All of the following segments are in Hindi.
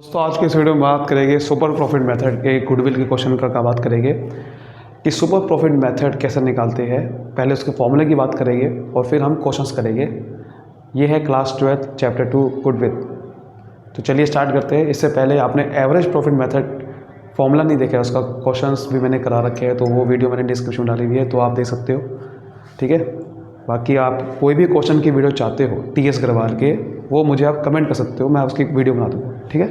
दोस्तों आज के इस वीडियो में बात करेंगे सुपर प्रॉफिट मेथड के गुडविल के क्वेश्चन का बात करेंगे कि सुपर प्रॉफिट मेथड कैसे निकालते हैं। पहले उसके फॉर्मूले की बात करेंगे और फिर हम क्वेश्चंस करेंगे। ये है क्लास 12 चैप्टर 2 गुडविल। तो चलिए स्टार्ट करते हैं। इससे पहले आपने एवरेज प्रॉफिट मेथड फॉर्मूला नहीं देखा है, उसका क्वेश्चंस भी मैंने करा रखे हैं, तो वो वीडियो मैंने डिस्क्रिप्शन में डाली हुई है, तो आप देख सकते हो। ठीक है, बाकी आप कोई भी क्वेश्चन की वीडियो चाहते हो टीएस गरवाल के, वो मुझे आप कमेंट कर सकते हो, मैं उसकी वीडियो बना दूँगा। ठीक है,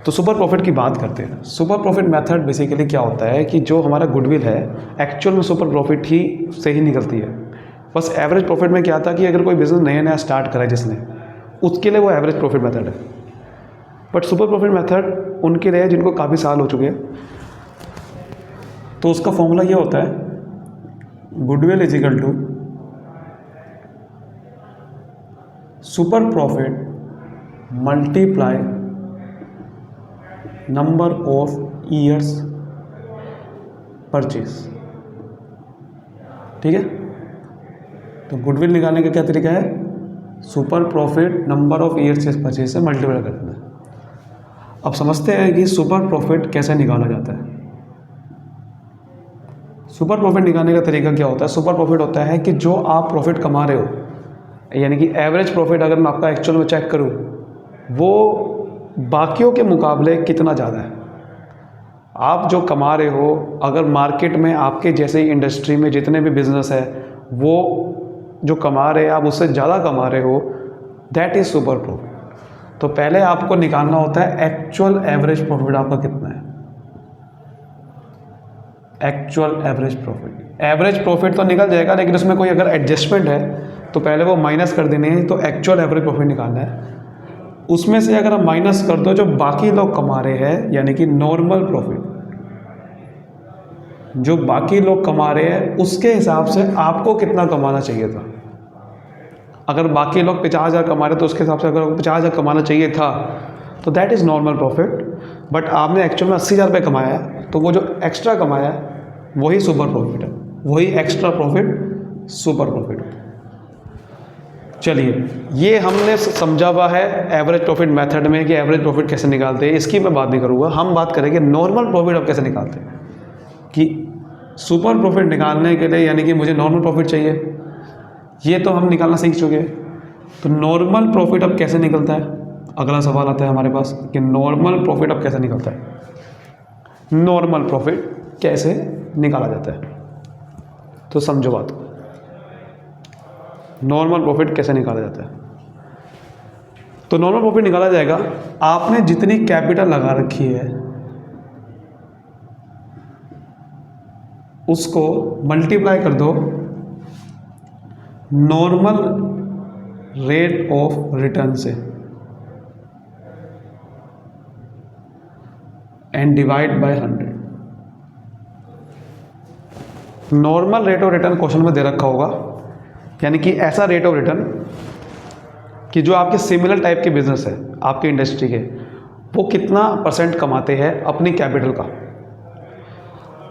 तो सुपर प्रॉफिट की बात करते हैं। सुपर प्रॉफिट मेथड बेसिकली क्या होता है कि जो हमारा गुडविल है एक्चुअल में सुपर प्रॉफिट ही से ही निकलती है। बस एवरेज प्रॉफिट में क्या था कि अगर कोई बिजनेस नया नया स्टार्ट करा है जिसने, उसके लिए वो एवरेज प्रॉफिट मेथड है। बट सुपर प्रॉफिट मेथड उनके लिए जिनको काफ़ी साल हो चुके हैं। तो उसका फॉर्मूला ये होता है goodwill is equal to super profit multiply number of years purchase. ठीक है, तो गुडविल निकालने का क्या तरीका है, super profit number of years purchase से मल्टीप्लाई कर देना। अब समझते हैं कि सुपर प्रॉफिट कैसे निकाला जाता है। सुपर प्रॉफिट निकालने का तरीका क्या होता है। सुपर प्रॉफिट होता है कि जो आप प्रॉफिट कमा रहे हो, यानी कि एवरेज प्रॉफिट अगर मैं आपका एक्चुअल में चेक करूं, वो बाकियों के मुकाबले कितना ज़्यादा है। आप जो कमा रहे हो, अगर मार्केट में आपके जैसे ही इंडस्ट्री में जितने भी बिजनेस है वो जो कमा रहे हैं, आप उससे ज़्यादा कमा रहे हो, दैट इज़ सुपर प्रॉफिट। तो पहले आपको निकालना होता है एक्चुअल एवरेज प्रॉफिट आपका कितना है। Actual average profit, average profit तो निकल जाएगा, लेकिन उसमें कोई अगर एडजस्टमेंट है तो पहले वो माइनस कर देने हैं। तो एक्चुअल एवरेज प्रॉफिट निकालना है। उसमें से अगर आप माइनस कर दो जो बाकी लोग कमा रहे हैं, यानी कि नॉर्मल प्रॉफिट, जो बाकी लोग कमा रहे हैं उसके हिसाब से आपको कितना कमाना चाहिए था। अगर बाकी लोग 50,000 कमा रहे तो उसके हिसाब से अगर 50,000 कमाना चाहिए था तो that is normal profit. But आपने एक्चुअल में 80,000 रुपये कमाया है, तो वो जो एक्स्ट्रा कमाया है वही सुपर प्रॉफिट है, वही एक्स्ट्रा प्रॉफिट सुपर प्रॉफिट है। चलिए, ये हमने समझा हुआ है एवरेज प्रॉफिट मेथड में कि एवरेज प्रॉफिट कैसे निकालते हैं, इसकी मैं बात नहीं करूँगा। हम बात करेंगे नॉर्मल प्रॉफिट अब कैसे निकालते हैं। कि सुपर प्रॉफिट निकालने के लिए, यानी कि मुझे नॉर्मल प्रॉफिट चाहिए, ये तो हम निकालना सीख चुके हैं। तो नॉर्मल प्रॉफिट अब कैसे निकलता है, अगला सवाल आता है हमारे पास कि नॉर्मल प्रॉफिट अब कैसे निकलता है। नॉर्मल प्रॉफिट कैसे निकाला जाता है, तो समझो बात को। नॉर्मल प्रॉफिट कैसे निकाला जाता है, तो नॉर्मल प्रॉफिट निकाला जाएगा, आपने जितनी कैपिटल लगा रखी है उसको मल्टीप्लाई कर दो नॉर्मल रेट ऑफ रिटर्न से and divide by 100। Normal rate of return question में दे रखा होगा, यानी कि ऐसा रेट ऑफ रिटर्न कि जो आपके सिमिलर टाइप के बिजनेस है आपके इंडस्ट्री के, वो कितना परसेंट कमाते हैं अपनी कैपिटल का,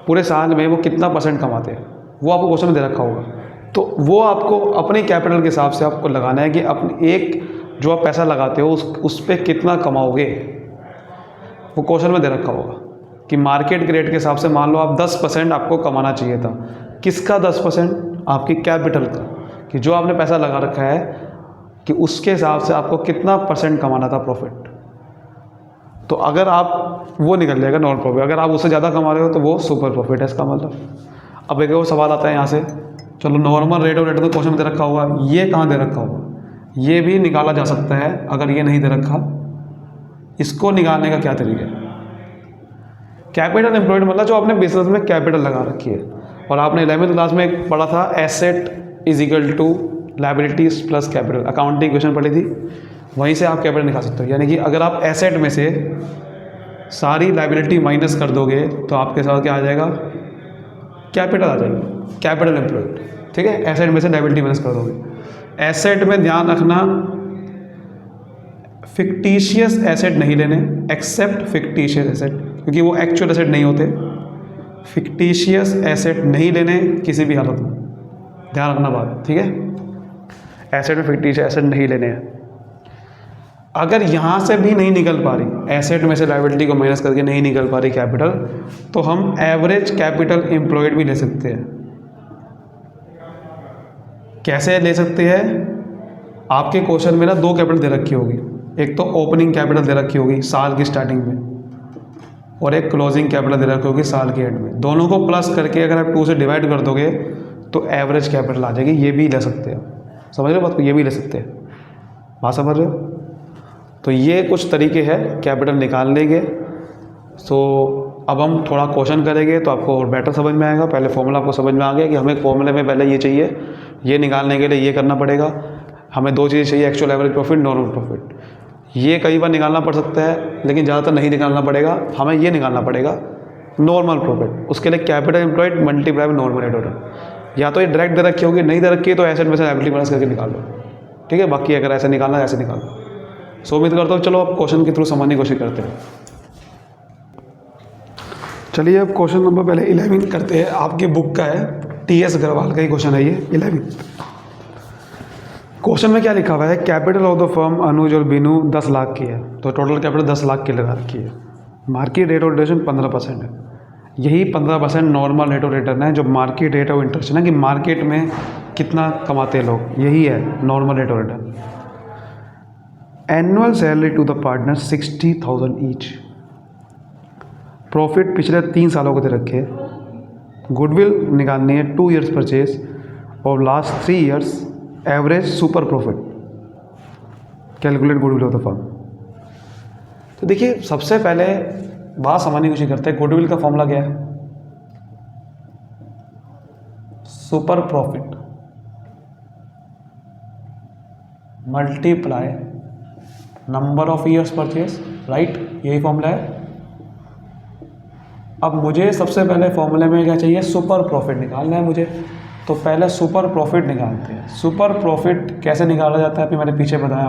पूरे साल में वो कितना परसेंट कमाते हैं, वो आपको क्वेश्चन में दे रखा होगा। तो वो आपको अपनी कैपिटल के हिसाब से आपको लगाना है कि अपनी एक जो आप पैसा लगाते हो उस पर कितना कमाओगे, वो क्वेश्चन में दे रखा होगा कि मार्केट के रेट के हिसाब से मान लो आप 10% आपको कमाना चाहिए था। किसका 10%, आपकी कैपिटल का, कि जो आपने पैसा लगा रखा है कि उसके हिसाब से आपको कितना परसेंट कमाना था प्रॉफिट। तो अगर आप वो निकल जाएगा नॉर्मल प्रॉफिट। अगर आप उससे ज़्यादा कमा रहे हो तो वो सुपर प्रॉफिट है इसका मतलब। अब एक और सवाल आता है यहाँ से, चलो नॉर्मल रेट ऑफ रिटर्न तो क्वेश्चन में दे रखा होगा, ये कहाँ दे रखा होगा, ये भी निकाला जा सकता है। अगर ये नहीं दे रखा, इसको निकालने का क्या तरीका है। कैपिटल एम्प्लॉयड मतलब जो आपने बिजनेस में कैपिटल लगा रखी है, और आपने 11वीं क्लास में एक पढ़ा था asset is equal to liabilities plus capital, accounting question पढ़ी थी, वहीं से आप कैपिटल निकाल सकते हो। यानी कि अगर आप एसेट में से सारी लायबिलिटी माइनस कर दोगे तो आपके साथ क्या आ जाएगा, कैपिटल आ जाएगा, कैपिटल एम्प्लॉयड। ठीक है, एसेट में से लायबिलिटी माइनस कर दोगे। एसेट में ध्यान रखना, फिक्टिशियस एसेट नहीं लेने, एक्सेप्ट फिक्टिशियस एसेट, क्योंकि वो एक्चुअल एसेट नहीं होते। फिक्टिशियस एसेट नहीं लेने किसी भी हालत में, ध्यान रखना बात। ठीक है, एसेट में फिक्टिशियस एसेट नहीं लेने हैं। अगर यहाँ से भी नहीं निकल पा रही, एसेट में से लायबिलिटी को माइनस करके नहीं निकल पा रही कैपिटल, तो हम एवरेज कैपिटल एम्प्लॉयड भी ले सकते हैं। कैसे ले सकते हैं? आपके क्वेश्चन में ना दो कैपिटल दे रखी होगी, एक तो ओपनिंग कैपिटल दे रखी होगी साल की स्टार्टिंग में, और एक क्लोजिंग कैपिटल दे रखी होगी साल के एंड में। दोनों को प्लस करके अगर आप 2 से डिवाइड कर दोगे तो एवरेज कैपिटल आ जाएगी। ये भी ले सकते हैं, समझ रहे हो बात को? ये भी ले सकते हैं, बात समझ रहे हो? तो ये कुछ तरीके हैं कैपिटल निकालने के। सो अब हम थोड़ा क्वेश्चन करेंगे तो आपको और बेटर समझ में आएगा। पहले फॉर्मूला आपको समझ में आ गया कि हमें फॉर्मूले में पहले ये चाहिए, ये निकालने के लिए ये करना पड़ेगा। हमें 2 चीज़ें चाहिए, actual average profit, normal profit. ये कई बार निकालना पड़ सकता है लेकिन ज़्यादातर नहीं निकालना पड़ेगा, हमें ये निकालना पड़ेगा नॉर्मल प्रॉफिट। उसके लिए कैपिटल एम्प्लॉयड मल्टीप्लाई में नॉर्मल रेट रिटर्न, या तो ये डायरेक्ट दे रखी होगी, नहीं दे रखी है तो एसेट में से लायबिलिटी माइनस करके निकाल लो, ठीक है। बाकी अगर ऐसे निकालना है ऐसे निकाल लो। सो उम्मीद करता हूँ, चलो अब क्वेश्चन के थ्रू समझने की कोशिश करते हैं। चलिए अब क्वेश्चन नंबर पहले 11 करते हैं। आपकी बुक का है, TS अग्रवाल का ही क्वेश्चन है ये 11। क्वेश्चन में क्या लिखा हुआ है? कैपिटल ऑफ द फर्म अनुज और बीनू 10 लाख की है, तो टोटल कैपिटल 10 लाख की लगा रखी है। मार्केट रेट ऑफ रिटर्न 15% है। यही 15% नॉर्मल रेट ऑफ रिटर्न है, जो मार्केट रेट ऑफ इंटरेस्ट है ना, कि मार्केट में कितना कमाते हैं लोग, यही है normal rate of return. Annual salary to the partner 60,000 each. Profit पिछले 3 सालों को दे रखे। गुडविल निकालनी है 2 ईयर्स परचेज और last 3 years average super profit. Calculate goodwill of the firm. तो देखिए सबसे पहले बात समझने की कोशिश करते हैं। गुडविल का फॉर्मूला क्या है? Super profit multiply number of years purchase, right? यही फॉर्मूला है। अब मुझे सबसे पहले फॉर्मूले में क्या चाहिए? सुपर प्रॉफिट निकालना है मुझे, तो पहले सुपर प्रॉफिट निकालते हैं। सुपर प्रॉफिट कैसे निकाला जाता है? अभी मैंने पीछे बताया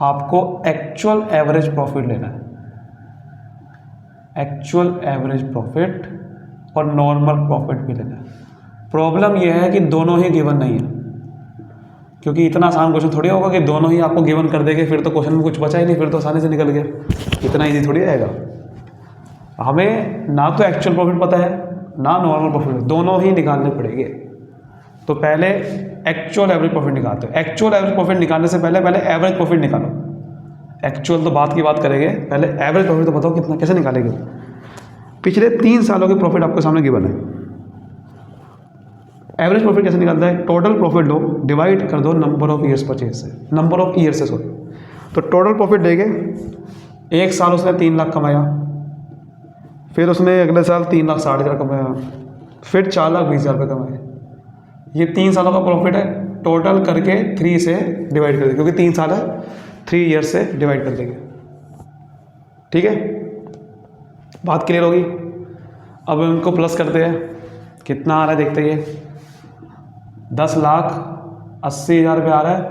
आपको एक्चुअल एवरेज प्रॉफिट लेना है, एक्चुअल एवरेज प्रॉफिट, और नॉर्मल प्रॉफिट भी लेना है। प्रॉब्लम यह है कि दोनों ही गिवन नहीं है, क्योंकि इतना आसान क्वेश्चन थोड़ी होगा कि दोनों ही आपको गिवन कर देंगे, फिर तो क्वेश्चन में कुछ बचा ही नहीं, फिर तो आसानी से निकल गया। इतना ईजी थोड़ी आएगा। हमें ना तो एक्चुअल प्रॉफिट पता है ना नॉर्मल प्रॉफिट, दोनों ही निकालने पड़ेंगे। तो पहले एक्चुअल एवरेज प्रॉफिट निकालते हैं। एक्चुअल एवरेज प्रॉफिट निकालने से पहले एवरेज प्रॉफिट निकालो। एक्चुअल तो बात की बात करेंगे, पहले एवरेज प्रॉफिट तो बताओ कितना, कैसे निकालेंगे? पिछले 3 सालों के प्रॉफिट आपके सामने गिवन है। एवरेज प्रॉफिट कैसे निकालता है? टोटल प्रॉफिट लो, डिवाइड कर दो नंबर ऑफ ईयर्स परचेज से, नंबर ऑफ ईयर से, सॉरी। तो टोटल प्रॉफिट देंगे, एक साल उसने 3 लाख कमाया, फिर उसने अगले साल 3,60,000 कमाया, फिर 4,20,000 रुपये कमाए। ये 3 सालों का प्रॉफिट है, टोटल करके 3 से डिवाइड कर देंगे, क्योंकि 3 साल है, 3 ईयर से डिवाइड कर देंगे। ठीक है, बात क्लियर होगी? अब इनको प्लस करते हैं, कितना आ रहा है देखते हैं। 10,80,000 रुपये आ रहा है,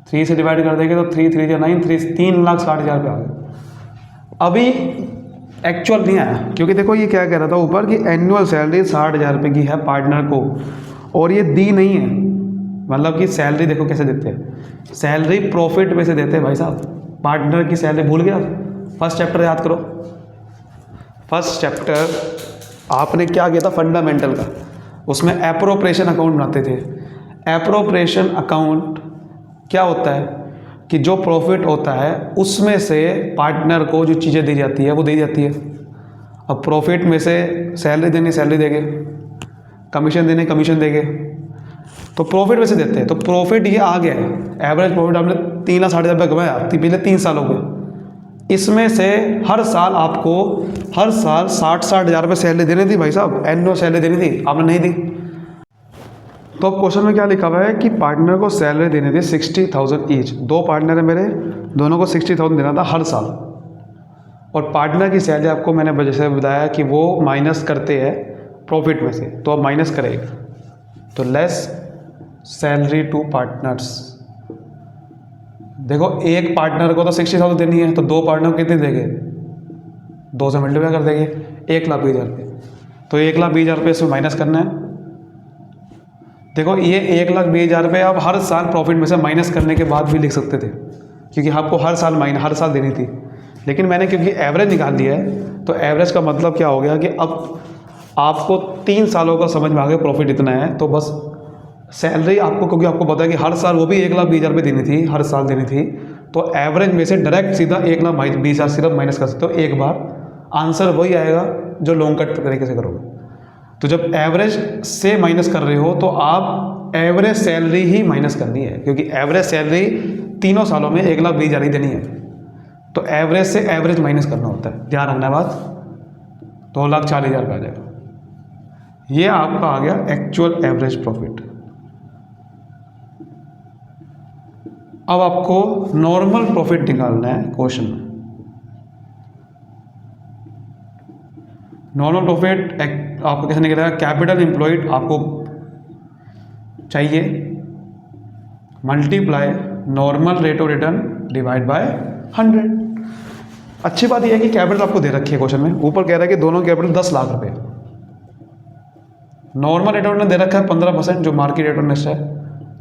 3 से डिवाइड कर देंगे तो 3 3 9 3,60,000 रुपये आ गए। अभी एक्चुअल नहीं आया, क्योंकि देखो ये क्या कह रहा था ऊपर कि एनुअल सैलरी 60,000 रुपये की है पार्टनर को, और ये दी नहीं है। मतलब कि सैलरी देखो कैसे देते हैं, सैलरी प्रॉफिट में से देते हैं भाई साहब। पार्टनर की सैलरी भूल गया? फर्स्ट चैप्टर याद करो। फर्स्ट चैप्टर आपने क्या किया था फंडामेंटल का, उसमें एप्रोप्रिएशन अकाउंट बनाते थे। एप्रोप्रिएशन अकाउंट क्या होता है कि जो प्रॉफिट होता है उसमें से पार्टनर को जो चीज़ें दी जाती है वो दी जाती है। अब प्रॉफिट में से सैलरी देनी सैलरी देंगे, कमीशन देने कमीशन देंगे, तो प्रॉफिट में से देते हैं। तो प्रॉफिट ये आ गया है, एवरेज प्रॉफिट आपने 3,60,000 रुपये कमाया पिछले 3 सालों में। इसमें से हर साल आपको 60,000 रुपये सैलरी देनी थी भाई साहब, एनुअल सैलरी देनी थी, आपने नहीं दी। तो अब क्वेश्चन में क्या लिखा हुआ है कि पार्टनर को सैलरी देनी थी 60,000 ईच। 2 पार्टनर है मेरे, दोनों को 60,000 देना था हर साल। और पार्टनर की सैलरी आपको मैंने जैसे बताया कि वो माइनस करते हैं प्रॉफिट में से, तो अब माइनस करेगा तो लेस सैलरी टू पार्टनर्स। देखो एक पार्टनर को तो 60,000 देनी है, तो 2 पार्टनर को कितने देंगे? 2 से मल्टीप्लाई कर देंगे, 1,20,000 रुपये। तो 1,20,000 रुपये इसमें माइनस करना है। देखो ये 1,20,000 रुपये आप हर साल प्रॉफिट में से माइनस करने के बाद भी लिख सकते थे, क्योंकि आपको हर साल देनी थी। लेकिन मैंने क्योंकि एवरेज निकाल दिया है, तो एवरेज का मतलब क्या हो गया कि अब आपको 3 सालों का समझ में आ गया प्रॉफिट इतना है, तो बस सैलरी आपको, क्योंकि आपको पता है कि हर साल वो भी 1,20,000 रुपये देनी थी, हर साल देनी थी, तो एवरेज में से डायरेक्ट सीधा 1,20,000 सिर्फ माइनस कर सकते हो एक बार। आंसर वही आएगा जो लॉन्ग कट तरीके से करोगे। तो जब एवरेज से माइनस कर रहे हो तो आप एवरेज सैलरी ही माइनस करनी है, क्योंकि एवरेज सैलरी तीनों सालों में 1,20,000 ही देनी है। तो एवरेज से एवरेज माइनस करना होता है, ध्यान रखना बात। 2,40,000 रुपये आ जाएगा। ये आपका आ गया एक्चुअल एवरेज प्रॉफिट। अब आपको नॉर्मल प्रॉफिट निकालना है क्वेश्चन में। नॉर्मल प्रॉफिट आपको कैसे निकलेगा? कैपिटल एम्प्लॉयड आपको चाहिए, multiply normal rate of return divide by 100। अच्छी बात यह है कि कैपिटल आपको दे रखी है क्वेश्चन में, ऊपर कह रहा है कि दोनों कैपिटल 10 लाख रुपए। नॉर्मल रेट ऑफ रिटर्न दे रखा है 15% जो मार्केट रेट ऑफ इंटरेस्ट है,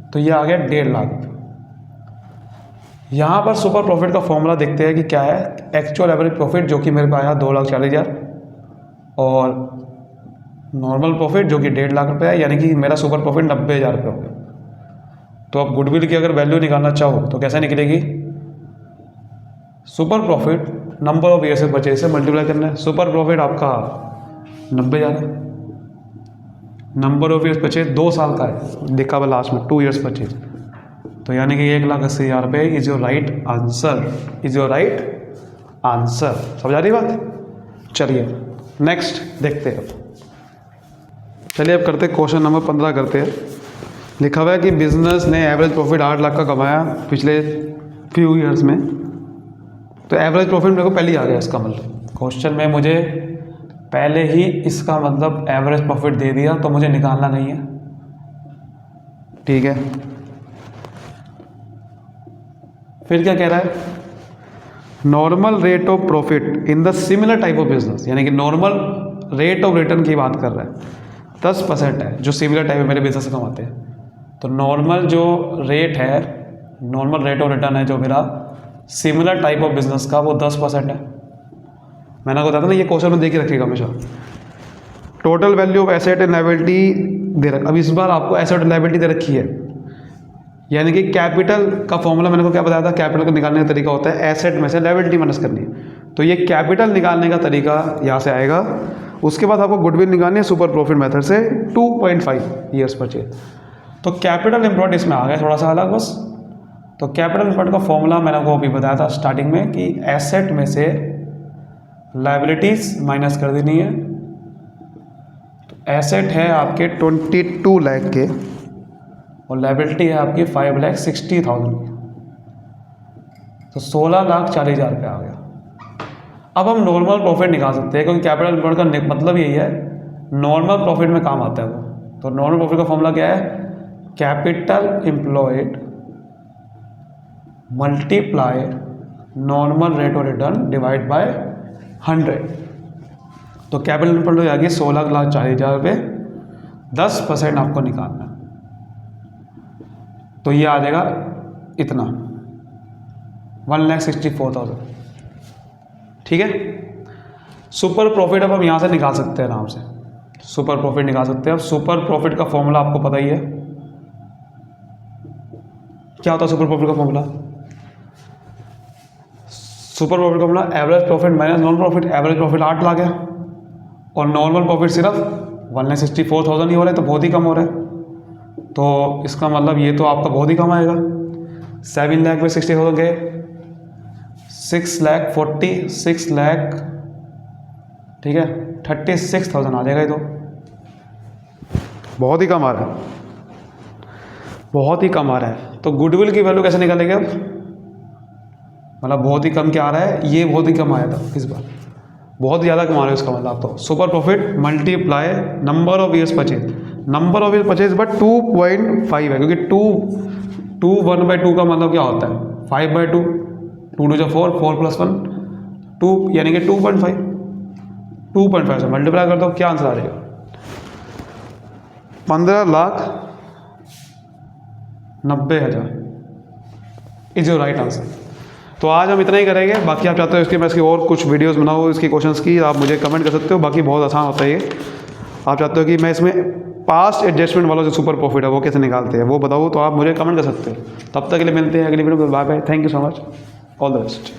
तो ये आ गया 1.5 लाख। यहाँ पर सुपर प्रॉफिट का फॉर्मूला देखते हैं कि क्या है। एक्चुअल एवरेज प्रॉफिट जो कि मेरे पास आया 2,40,000 और नॉर्मल प्रॉफिट जो कि 1.5 लाख रुपये है, यानी कि मेरा सुपर प्रॉफिट 90,000 रुपये हो गया। तो अब गुडविल की अगर वैल्यू निकालना चाहो तो कैसे निकलेगी? Super profit number of year से परचेज से मल्टीप्लाई करना है। सुपर प्रॉफिट आपका 90,000 है, नंबर ऑफ ईयर्स परचेज 2 साल का है, देखा हुआ लास्ट में 2 ईयर्स परचेज, तो यानी कि 1,80,000 रुपये is your right answer, is your right answer. समझ आ रही बात? चलिए नेक्स्ट देखते हैं। चलिए अब करते हैं क्वेश्चन नंबर 15 करते हैं। लिखा हुआ है कि बिजनेस ने एवरेज प्रॉफिट 8 लाख का कमाया पिछले फ्यू ईयर्स में। तो एवरेज प्रॉफिट मेरे को पहले ही आ गया, इसका मतलब क्वेश्चन में मुझे पहले ही इसका मतलब एवरेज प्रॉफिट दे दिया, तो मुझे निकालना नहीं है। ठीक है, फिर क्या कह रहा है? Normal rate of profit in the similar type of business, यानी कि नॉर्मल रेट ऑफ रिटर्न की बात कर रहा है। 10% है जो सिमिलर टाइप में मेरे बिजनेस से कमाते हैं। तो नॉर्मल जो रेट है, नॉर्मल रेट ऑफ रिटर्न है जो मेरा सिमिलर टाइप ऑफ बिजनेस का, वो 10% है। मैंने आपको बताया था ना, ये क्वेश्चन में देखिए रखिएगा हमेशा। Total value of asset and liability दे रखा, अब इस बार आपको एसेट एंड लायबिलिटी दे रखी है, यानी कि कैपिटल का फॉर्मूला मैंने को क्या बताया था, कैपिटल को निकालने का तरीका होता है एसेट में से लायबिलिटी माइनस करनी है। तो ये कैपिटल निकालने का तरीका यहाँ से आएगा। उसके बाद आपको गुडविल निकालनी है सुपर प्रॉफिट मेथड से 2.5 ईयर्स परचेज। तो कैपिटल एम्प्लॉयड इसमें आ गया थोड़ा सा अलग बस। तो कैपिटल एम्प्लॉयड का फॉर्मूला मैंने आपको अभी बताया था स्टार्टिंग में कि एसेट में से लायबिलिटीज माइनस कर देनी है। तो एसेट है आपके 22 लाख के और लायबिलिटी है आपकी 5,60,000 की, तो 16,40,000 रुपये आ गया। अब हम नॉर्मल प्रॉफिट निकाल सकते हैं, क्योंकि कैपिटल एम्प्लॉयड का मतलब यही है, नॉर्मल प्रॉफिट में काम आता है वो। तो नॉर्मल प्रॉफिट का फॉर्मूला क्या है? Capital employed multiply normal rate of return divide by 100। तो कैपिटल एम्प्लॉयड आ गई 16,40,000 रुपये, 10% आपको निकालना है, तो ये आ जाएगा इतना 1,64,000। ठीक है, सुपर प्रॉफिट अब हम यहाँ से निकाल सकते हैं आराम से, सुपर प्रॉफिट निकाल सकते हैं। अब सुपर प्रॉफिट का फॉर्मूला आपको पता ही है, क्या होता है सुपर प्रॉफिट का फॉर्मूला? सुपर प्रॉफिट का formula average profit minus normal profit. Average profit 8 lakh है और नॉर्मल प्रॉफिट सिर्फ 1,64,000 ही हो रहा है, तो बहुत ही कम हो रहा है। तो इसका मतलब ये तो आपका बहुत ही कम आएगा। 7 लाख में 60,000 गए, 6 लाख, ठीक है, 36,000 आ जाएगा। ये तो बहुत ही कम आ रहा है, बहुत ही कम आ रहा है। तो गुडविल की वैल्यू कैसे निकालेंगे अब? मतलब बहुत ही कम क्या आ रहा है? ये बहुत ही कम आया था इस बार, बहुत ज़्यादा कमा रहे हो इसका मतलब। तो super profit multiply number of years purchase, number of years purchase but 2.5 है, क्योंकि 1/2 का मतलब क्या होता है? 5/2, 2 2 4, 4 + 1 2, यानी कि 2.5 से मल्टीप्लाई कर दो, क्या आंसर आ जाएगा? 15,90,000 इज योर राइट आंसर। तो आज हम इतना ही करेंगे। बाकी आप चाहते हो इसकी मैं इसकी और कुछ वीडियोस बनाऊँ इसकी क्वेश्चंस की, आप मुझे कमेंट कर सकते हो। बाकी बहुत आसान होता है ये। आप चाहते हो कि मैं इसमें पास्ट एडजस्टमेंट वाला जो सुपर प्रॉफिट है वो कैसे निकालते हैं वो बताऊँ, तो आप मुझे कमेंट कर सकते हो। तब तक के लिए मिलते हैं अगली वीडियो में। Bye bye, thank you so much, all the best.